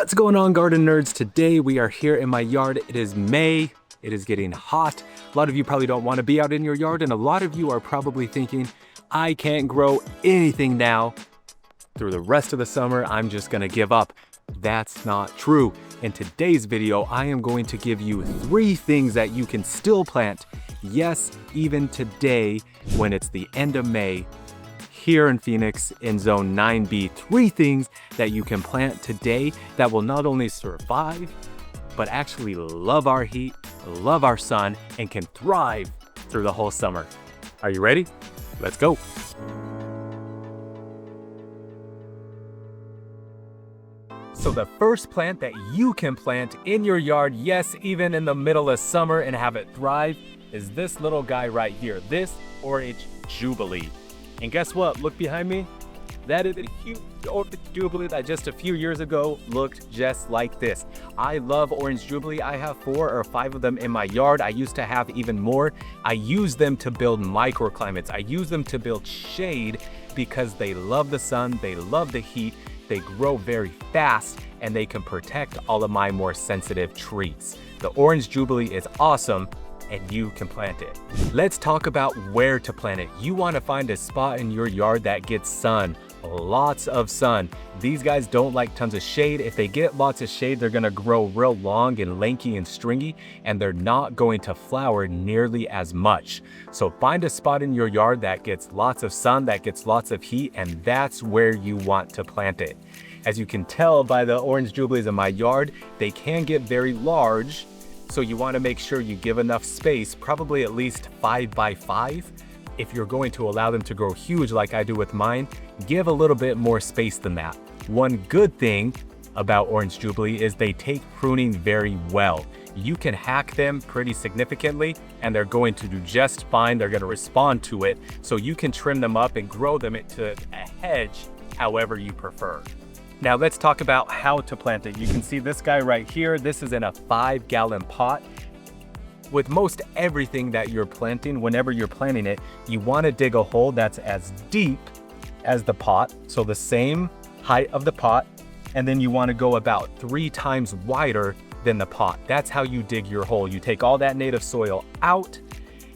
What's going on, garden nerds? Today we are here in my yard. It is May. It is getting hot. A lot of you probably don't want to be out in your yard, and a lot of you are probably thinking, I can't grow anything now. Through the rest of the summer, I'm just gonna give up. That's not true. In today's video, I am going to give you 3 things that you can still plant. Yes, even today, when it's the end of May, here in Phoenix in zone 9B, 3 things that you can plant today that will not only survive, but actually love our heat, love our sun, and can thrive through the whole summer. Are you ready? Let's go. So the first plant that you can plant in your yard, yes, even in the middle of summer, and have it thrive, is this little guy right here, this Orange Jubilee. And guess what? Look behind me. That is a huge Orange Jubilee that just a few years ago looked just like this. I love Orange Jubilee. I have 4 or 5 of them in my yard. I used to have even more. I use them to build microclimates. I use them to build shade because they love the sun, they love the heat, they grow very fast, and they can protect all of my more sensitive trees. The Orange Jubilee is awesome, and you can plant it. Let's talk about where to plant it. You want to find a spot in your yard that gets sun, lots of sun. These guys don't like tons of shade. If they get lots of shade, they're gonna grow real long and lanky and stringy, and they're not going to flower nearly as much. So find a spot in your yard that gets lots of sun, that gets lots of heat, and that's where you want to plant it. As you can tell by the Orange Jubilees in my yard, they can get very large. So you want to make sure you give enough space, probably at least 5 by 5. If you're going to allow them to grow huge like I do with mine, give a little bit more space than that. One good thing about Orange Jubilee is they take pruning very well. You can hack them pretty significantly and they're going to do just fine. They're going to respond to it. So you can trim them up and grow them into a hedge however you prefer. Now let's talk about how to plant it. You can see this guy right here. This is in a 5-gallon pot. With most everything that you're planting, whenever you're planting it, you want to dig a hole that's as deep as the pot, so the same height of the pot, and then you want to go about 3 times wider than the pot. That's how you dig your hole. You take all that native soil out,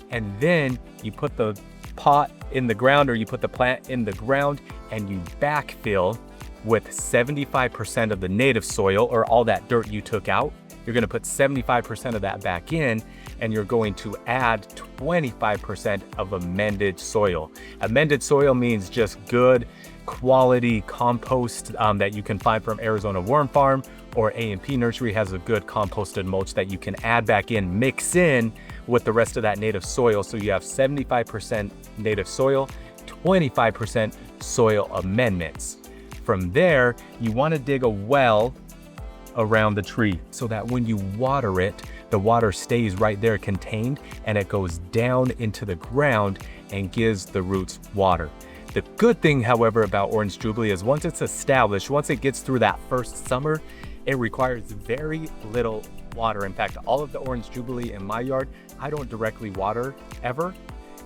and then you put the pot in the ground, or you put the plant in the ground, and you backfill with 75% of the native soil, or all that dirt you took out. You're gonna put 75% of that back in, and you're going to add 25% of amended soil. Amended soil means just good quality compost that you can find from Arizona Worm Farm, or A&P Nursery has a good composted mulch that you can add back in, mix in with the rest of that native soil. So you have 75% native soil, 25% soil amendments. From there, you want to dig a well around the tree so that when you water it, the water stays right there contained and it goes down into the ground and gives the roots water. The good thing, however, about Orange Jubilee is once it's established, once it gets through that first summer, it requires very little water. In fact, all of the Orange Jubilee in my yard, I don't directly water ever.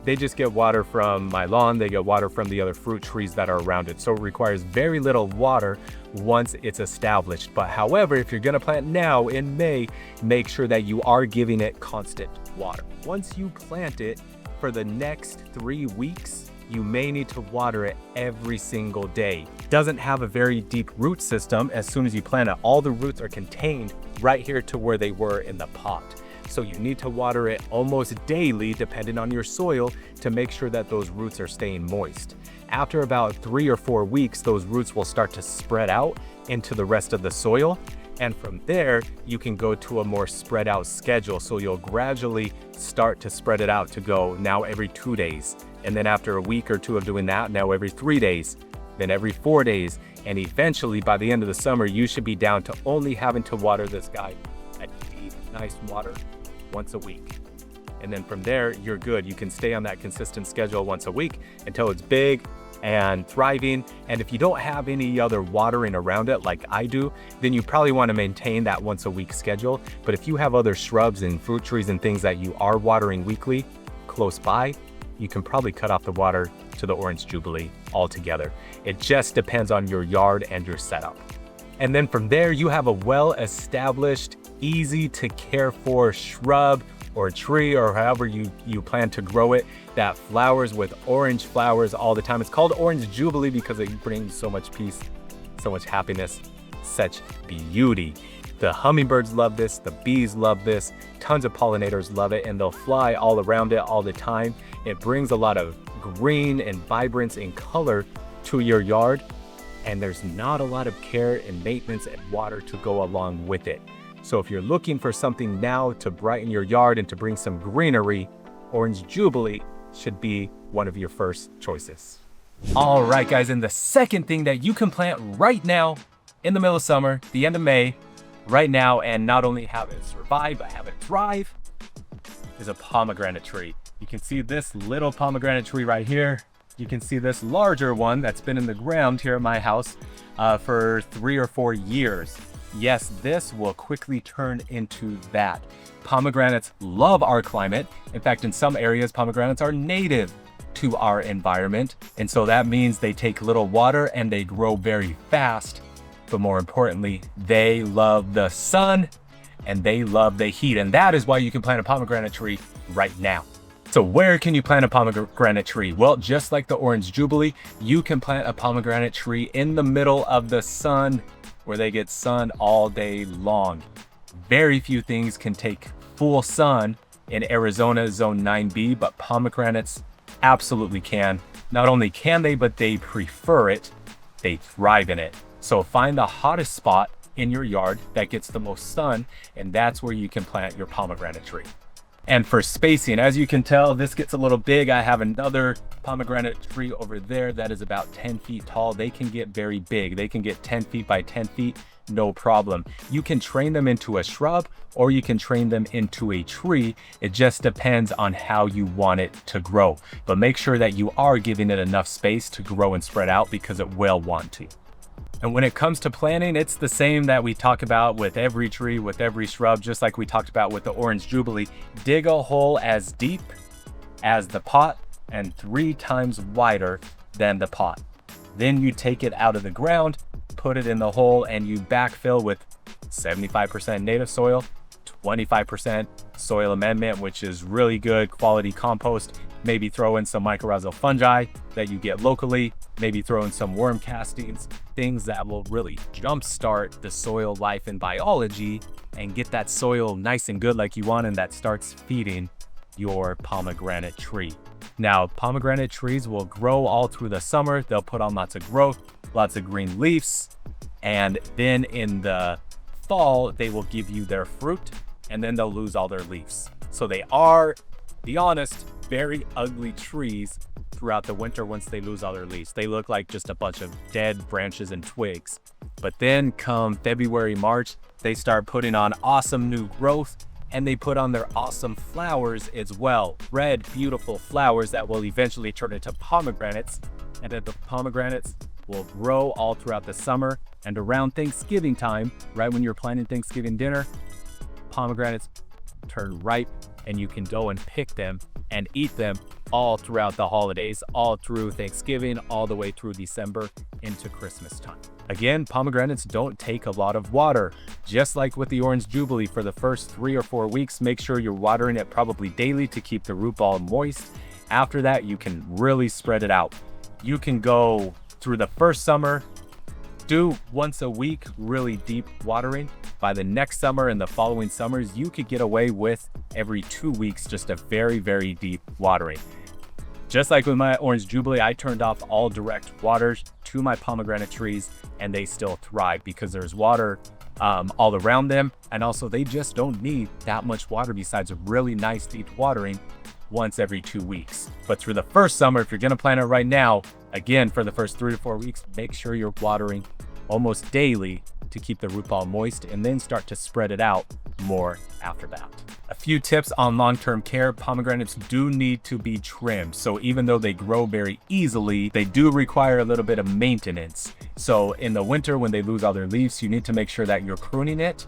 They just get water from my lawn, they get water from the other fruit trees that are around it. So it requires very little water once it's established. But however, if you're gonna plant now in May, make sure that you are giving it constant water. Once you plant it, for the next 3 weeks, you may need to water it every single day. It doesn't have a very deep root system. As soon as you plant it, all the roots are contained right here to where they were in the pot. So you need to water it almost daily, depending on your soil, to make sure that those roots are staying moist. After about 3 or 4 weeks, those roots will start to spread out into the rest of the soil. And from there, you can go to a more spread out schedule. So you'll gradually start to spread it out to go now every 2 days. And then after a week or 2 of doing that, now every 3 days, then every 4 days. And eventually by the end of the summer, you should be down to only having to water this guy at deep, nice water once a week. And then from there, you're good. You can stay on that consistent schedule once a week until it's big and thriving. And if you don't have any other watering around it like I do, then you probably want to maintain that once a week schedule. But if you have other shrubs and fruit trees and things that you are watering weekly close by, you can probably cut off the water to the Orange Jubilee altogether. It just depends on your yard and your setup. And then from there, you have a well-established, easy to care for shrub or tree or however you plan to grow it that flowers with orange flowers all the time. It's called Orange Jubilee because it brings so much peace, so much happiness, such beauty. The hummingbirds love this, the bees love this, tons of pollinators love it, and they'll fly all around it all the time. It brings a lot of green and vibrance and color to your yard, and there's not a lot of care and maintenance and water to go along with it. So if you're looking for something now to brighten your yard and to bring some greenery, Orange Jubilee should be one of your first choices. All right, guys, and the second thing that you can plant right now in the middle of summer, the end of May, right now, and not only have it survive, but have it thrive, is a pomegranate tree. You can see this little pomegranate tree right here. You can see this larger one that's been in the ground here at my house for 3 or 4 years. Yes, this will quickly turn into that. Pomegranates love our climate. In fact, in some areas, pomegranates are native to our environment. And so that means they take little water and they grow very fast. But more importantly, they love the sun and they love the heat. And that is why you can plant a pomegranate tree right now. So where can you plant a pomegranate tree? Well, just like the Orange Jubilee, you can plant a pomegranate tree in the middle of the sun where they get sun all day long. Very few things can take full sun in Arizona zone 9B, but pomegranates absolutely can. Not only can they, but they prefer it. They thrive in it. So find the hottest spot in your yard that gets the most sun, and that's where you can plant your pomegranate tree. And for spacing, as you can tell, this gets a little big. I have another pomegranate tree over there that is about 10 feet tall. They can get very big. They can get 10 feet by 10 feet, no problem. You can train them into a shrub or you can train them into a tree. It just depends on how you want it to grow. But make sure that you are giving it enough space to grow and spread out because it will want to. And when it comes to planting, it's the same that we talk about with every tree, with every shrub, just like we talked about with the Orange Jubilee. Dig a hole as deep as the pot and 3 times wider than the pot. Then you take it out of the ground, put it in the hole, and you backfill with 75% native soil, 25% soil amendment, which is really good quality compost. Maybe throw in some mycorrhizal fungi that you get locally, maybe throw in some worm castings, things that will really jumpstart the soil life and biology and get that soil nice and good like you want, and that starts feeding your pomegranate tree. Now, pomegranate trees will grow all through the summer. They'll put on lots of growth, lots of green leaves, and then in the fall, they will give you their fruit, and then they'll lose all their leaves. So they are, be honest, very ugly trees throughout the winter once they lose all their leaves. They look like just a bunch of dead branches and twigs. But then come February, March, they start putting on awesome new growth, and they put on their awesome flowers as well. Red, beautiful flowers that will eventually turn into pomegranates. And then the pomegranates will grow all throughout the summer. And around Thanksgiving time, right when you're planning Thanksgiving dinner, pomegranates turn ripe and you can go and pick them and eat them all throughout the holidays, all through Thanksgiving, all the way through December into Christmas time. Again, pomegranates don't take a lot of water. Just like with the Orange Jubilee, for the first 3 or 4 weeks, make sure you're watering it probably daily to keep the root ball moist. After that, you can really spread it out. You can go through the first summer, do once a week, really deep watering. By the next summer and the following summers, you could get away with every 2 weeks, just a very, very deep watering. Just like with my Orange Jubilee, I turned off all direct waters to my pomegranate trees and they still thrive because there's water all around them. And also they just don't need that much water besides a really nice deep watering once every 2 weeks. But through the first summer, if you're gonna plant it right now, again, for the first 3 to 4 weeks, make sure you're watering almost daily to keep the root ball moist, and then start to spread it out more after that. A few tips on long-term care. Pomegranates do need to be trimmed. So even though they grow very easily, they do require a little bit of maintenance. So in the winter, when they lose all their leaves, you need to make sure that you're pruning it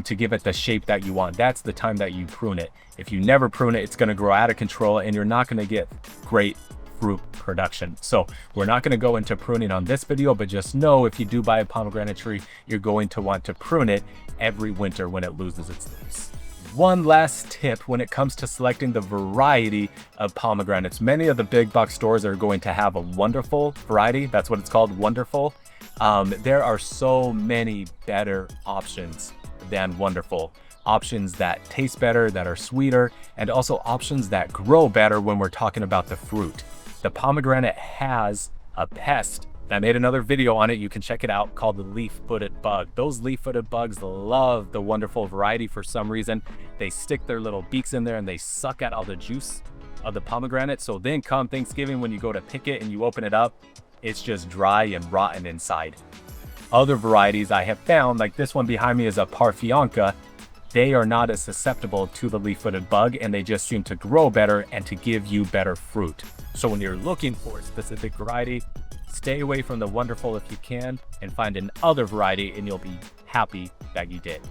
to give it the shape that you want. That's the time that you prune it. If you never prune it, it's gonna grow out of control and you're not gonna get great fruit production. So we're not going to go into pruning on this video, but just know if you do buy a pomegranate tree, you're going to want to prune it every winter when it loses its leaves. One last tip when it comes to selecting the variety of pomegranates. Many of the big box stores are going to have a wonderful variety. That's what it's called, wonderful. There are so many better options than wonderful. Options that taste better, that are sweeter, and also options that grow better when we're talking about the fruit. The pomegranate has a pest. I made another video on it, you can check it out, called the leaf-footed bug. Those leaf-footed bugs love the wonderful variety for some reason. They stick their little beaks in there and they suck out all the juice of the pomegranate. So then come Thanksgiving, when you go to pick it and you open it up, it's just dry and rotten inside. Other varieties I have found, like this one behind me is a Parfianca. They are not as susceptible to the leaf-footed bug, and they just seem to grow better and to give you better fruit. So when you're looking for a specific variety, stay away from the wonderful if you can, and find another variety and you'll be happy that you did.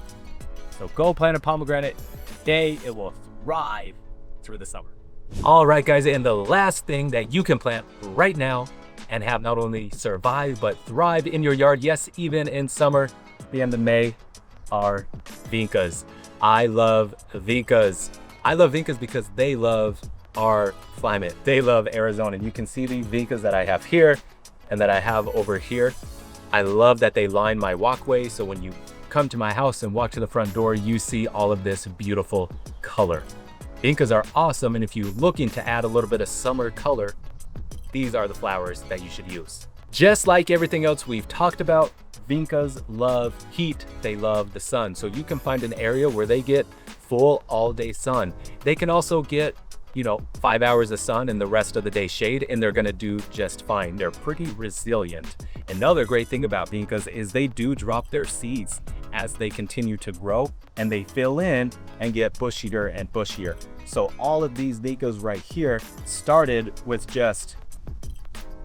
So go plant a pomegranate today. It will thrive through the summer. All right, guys, and the last thing that you can plant right now and have not only survive but thrive in your yard, yes, even in summer, the end of May, are vincas. I love vincas. I love vincas because they love our climate. They love Arizona. You can see these vincas that I have here and that I have over here. I love that they line my walkway, so when you come to my house and walk to the front door, you see all of this beautiful color. Vincas are awesome, and if you're looking to add a little bit of summer color, these are the flowers that you should use. Just like everything else we've talked about, vincas love heat, they love the sun. So you can find an area where they get full all-day sun. They can also get, 5 hours of sun and the rest of the day shade, and they're gonna do just fine. They're pretty resilient. Another great thing about vincas is they do drop their seeds as they continue to grow, and they fill in and get bushier and bushier. So all of these vincas right here started with just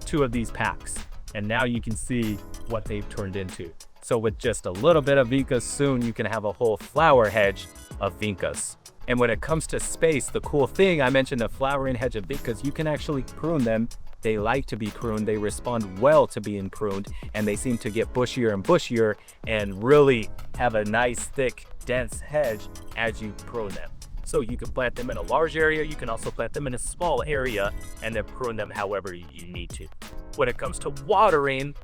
2 of these packs, and now you can see what they've turned into. So with just a little bit of vincas, soon you can have a whole flower hedge of vincas. And when it comes to space, the cool thing, I mentioned a flowering hedge of vincas, you can actually prune them. They like to be pruned, they respond well to being pruned, and they seem to get bushier and bushier and really have a nice, thick, dense hedge as you prune them. So you can plant them in a large area, you can also plant them in a small area, and then prune them however you need to. When it comes to watering,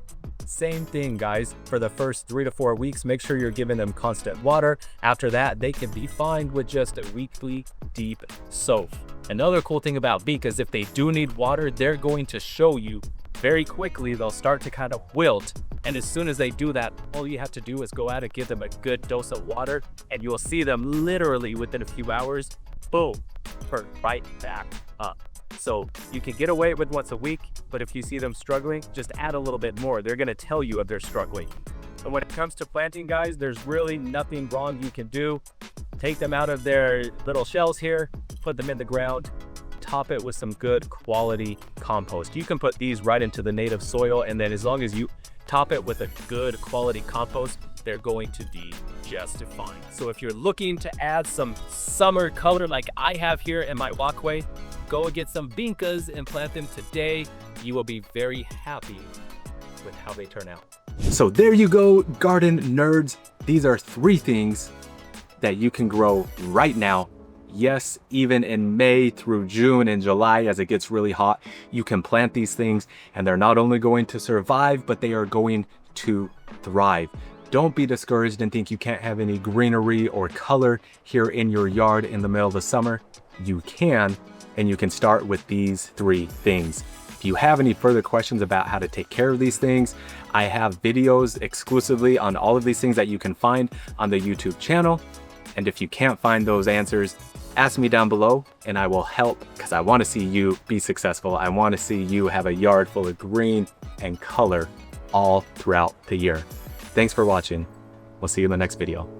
same thing, guys. For the first 3 to 4 weeks, make sure you're giving them constant water. After that, they can be fine with just a weekly deep soak. Another cool thing about vincas, if they do need water, they're going to show you very quickly. They'll start to kind of wilt, and as soon as they do that, all you have to do is go out and give them a good dose of water, and you'll see them literally within a few hours, boom, perk right back up. So you can get away with once a week, but if you see them struggling, just add a little bit more. They're gonna tell you if they're struggling. And when it comes to planting, guys, there's really nothing wrong you can do. Take them out of their little shells here, put them in the ground, top it with some good quality compost. You can put these right into the native soil, and then as long as you top it with a good quality compost, they're going to be just fine. So if you're looking to add some summer color like I have here in my walkway, go and get some vincas and plant them today. You will be very happy with how they turn out. So there you go, garden nerds. These are 3 things that you can grow right now. Yes, even in May through June and July, as it gets really hot, you can plant these things, and they're not only going to survive, but they are going to thrive. Don't be discouraged and think you can't have any greenery or color here in your yard in the middle of the summer. You can, and you can start with these 3 things. If you have any further questions about how to take care of these things, I have videos exclusively on all of these things that you can find on the YouTube channel. And if you can't find those answers, ask me down below and I will help, because I want to see you be successful. I want to see you have a yard full of green and color all throughout the year. Thanks for watching. We'll see you in the next video.